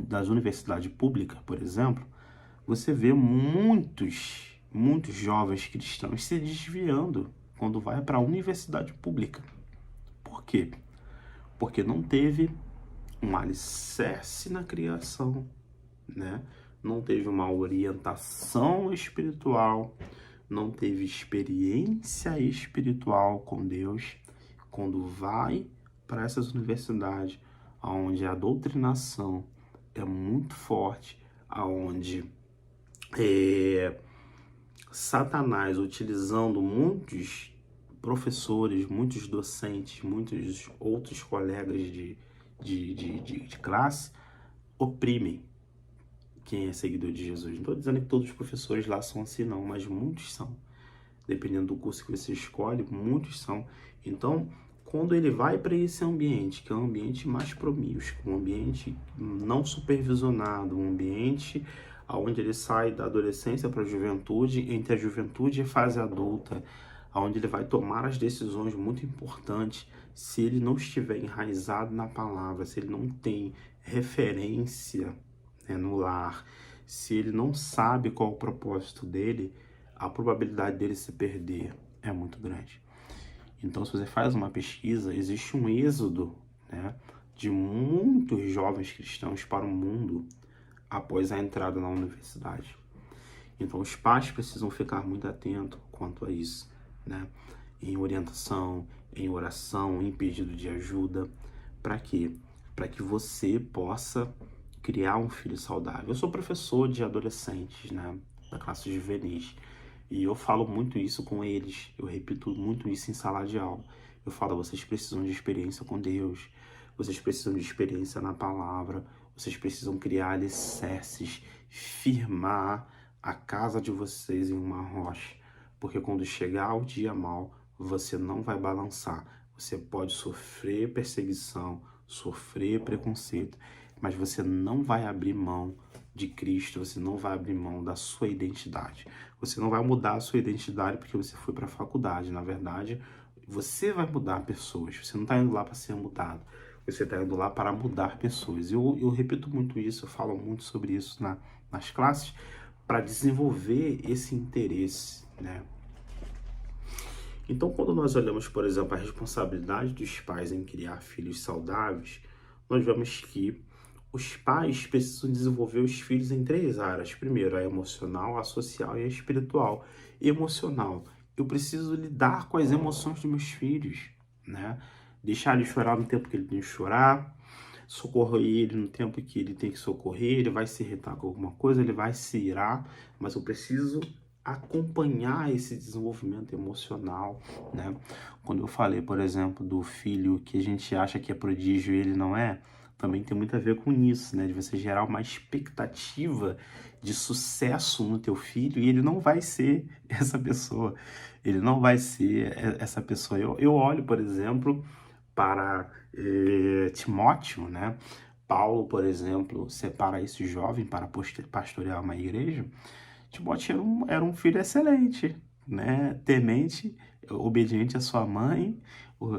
das universidades públicas, por exemplo, você vê muitos jovens cristãos se desviando quando vai para a universidade pública. Por quê? Porque não teve um alicerce na criação, né? não teve uma orientação espiritual, não teve experiência espiritual com Deus, quando vai para essas universidades, onde a doutrinação é muito forte, aonde Satanás, utilizando muitos professores, muitos docentes, muitos outros colegas de classe, oprimem quem é seguidor de Jesus. Não estou dizendo que todos os professores lá são assim, não, mas muitos são. Dependendo do curso que você escolhe, muitos são. Então, quando ele vai para esse ambiente, que é um ambiente mais promíscuo, um ambiente não supervisionado, um ambiente onde ele sai da adolescência para a juventude, entre a juventude e a fase adulta, onde ele vai tomar as decisões muito importantes, se ele não estiver enraizado na palavra, se ele não tem referência, né, no lar, se ele não sabe qual é o propósito dele, a probabilidade dele se perder é muito grande. Então, se você faz uma pesquisa, existe um êxodo, né, de muitos jovens cristãos para o mundo após a entrada na universidade. Então, os pais precisam ficar muito atentos quanto a isso, né? Em orientação, em oração, em pedido de ajuda. Para quê? Para que você possa criar um filho saudável. Eu sou professor de adolescentes, né, da classe juvenis, e eu falo muito isso com eles, eu repito muito isso em sala de aula. Eu falo, vocês precisam de experiência com Deus, vocês precisam de experiência na palavra, vocês precisam criar alicerces, firmar a casa de vocês em uma rocha, porque quando chegar o dia mau, você não vai balançar. Você pode sofrer perseguição, sofrer preconceito, mas você não vai abrir mão de Cristo, você não vai abrir mão da sua identidade. Você não vai mudar a sua identidade porque você foi para a faculdade. Na verdade, você vai mudar pessoas. Você não está indo lá para ser mudado. Você está indo lá para mudar pessoas. Eu repito muito isso, eu falo muito sobre isso nas classes, para desenvolver esse interesse, né? Então, quando nós olhamos, por exemplo, a responsabilidade dos pais em criar filhos saudáveis, nós vemos que os pais precisam desenvolver os filhos em 3 áreas. Primeiro, a emocional, a social e a espiritual. Emocional, eu preciso lidar com as emoções dos meus filhos, né? Deixar ele chorar no tempo que ele tem que chorar, socorrer ele no tempo que ele tem que socorrer, ele vai se irritar com alguma coisa, ele vai se irar, mas eu preciso acompanhar esse desenvolvimento emocional, né? Quando eu falei, por exemplo, do filho que a gente acha que é prodígio e ele não é, também tem muito a ver com isso, né? De você gerar uma expectativa de sucesso no teu filho e ele não vai ser essa pessoa. Ele não vai ser essa pessoa. Eu olho, por exemplo, para Timóteo, né? Paulo, por exemplo, separa esse jovem para pastorear uma igreja. Timóteo era um filho excelente, né? Temente, obediente à sua mãe,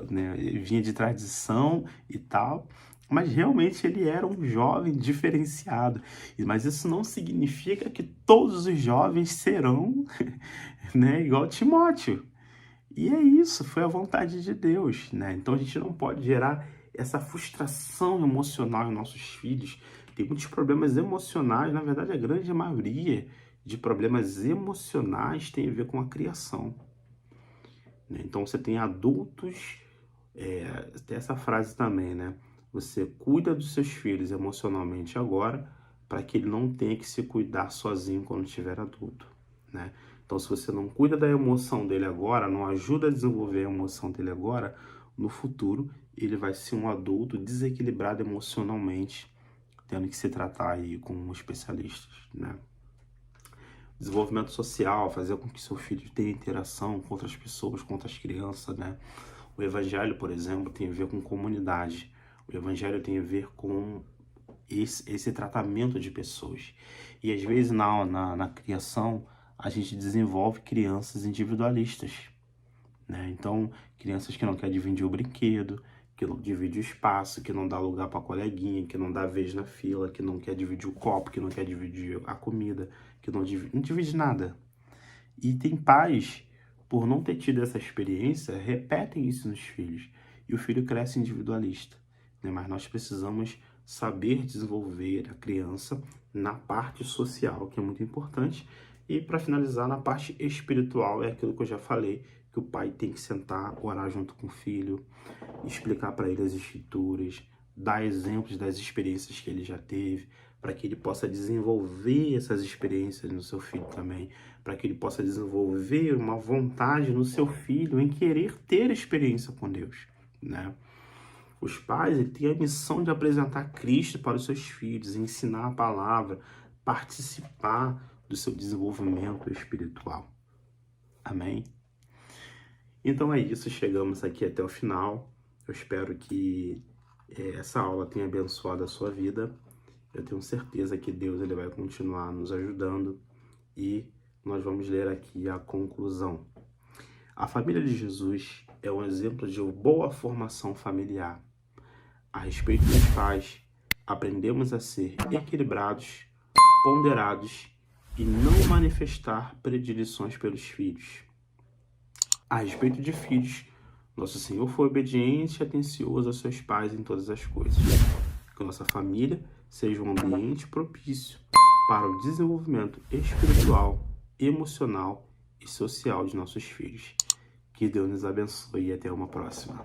né? Vinha de tradição e tal, mas realmente ele era um jovem diferenciado. Mas isso não significa que todos os jovens serão, né, igual Timóteo. E é isso, foi a vontade de Deus, né? Então a gente não pode gerar essa frustração emocional em nossos filhos. Tem muitos problemas emocionais, na verdade a grande maioria de problemas emocionais tem a ver com a criação, né? Então você tem adultos, tem essa frase também, né? Você cuida dos seus filhos emocionalmente agora, para que ele não tenha que se cuidar sozinho quando estiver adulto, né? Então, se você não cuida da emoção dele agora, não ajuda a desenvolver a emoção dele agora, no futuro ele vai ser um adulto desequilibrado emocionalmente, tendo que se tratar aí com especialistas, né? Desenvolvimento social, fazer com que seu filho tenha interação com outras pessoas, com outras crianças, né? O evangelho, por exemplo, tem a ver com comunidade. O evangelho tem a ver com esse tratamento de pessoas. E às vezes na criação a gente desenvolve crianças individualistas, né? Então, crianças que não querem dividir o brinquedo, que não divide o espaço, que não dá lugar para coleguinha, que não dá vez na fila, que não quer dividir o copo, que não quer dividir a comida, que não divide nada. E tem pais, por não ter tido essa experiência, repetem isso nos filhos. E o filho cresce individualista, né? Mas nós precisamos saber desenvolver a criança na parte social, que é muito importante. E para finalizar, na parte espiritual, é aquilo que eu já falei, que o pai tem que sentar, orar junto com o filho, explicar para ele as escrituras, dar exemplos das experiências que ele já teve, para que ele possa desenvolver essas experiências no seu filho também, para que ele possa desenvolver uma vontade no seu filho em querer ter experiência com Deus, né? Os pais têm a missão de apresentar Cristo para os seus filhos, ensinar a palavra, participar do seu desenvolvimento espiritual. Amém? Então é isso, chegamos aqui até o final. Eu espero que essa aula tenha abençoado a sua vida. Eu tenho certeza que Deus ele vai continuar nos ajudando e nós vamos ler aqui a conclusão. A família de Jesus é um exemplo de boa formação familiar. A respeito dos pais, aprendemos a ser equilibrados, ponderados e não manifestar predileções pelos filhos. A respeito de filhos, nosso Senhor foi obediente e atencioso aos seus pais em todas as coisas. Que nossa família seja um ambiente propício para o desenvolvimento espiritual, emocional e social de nossos filhos. Que Deus nos abençoe e até uma próxima.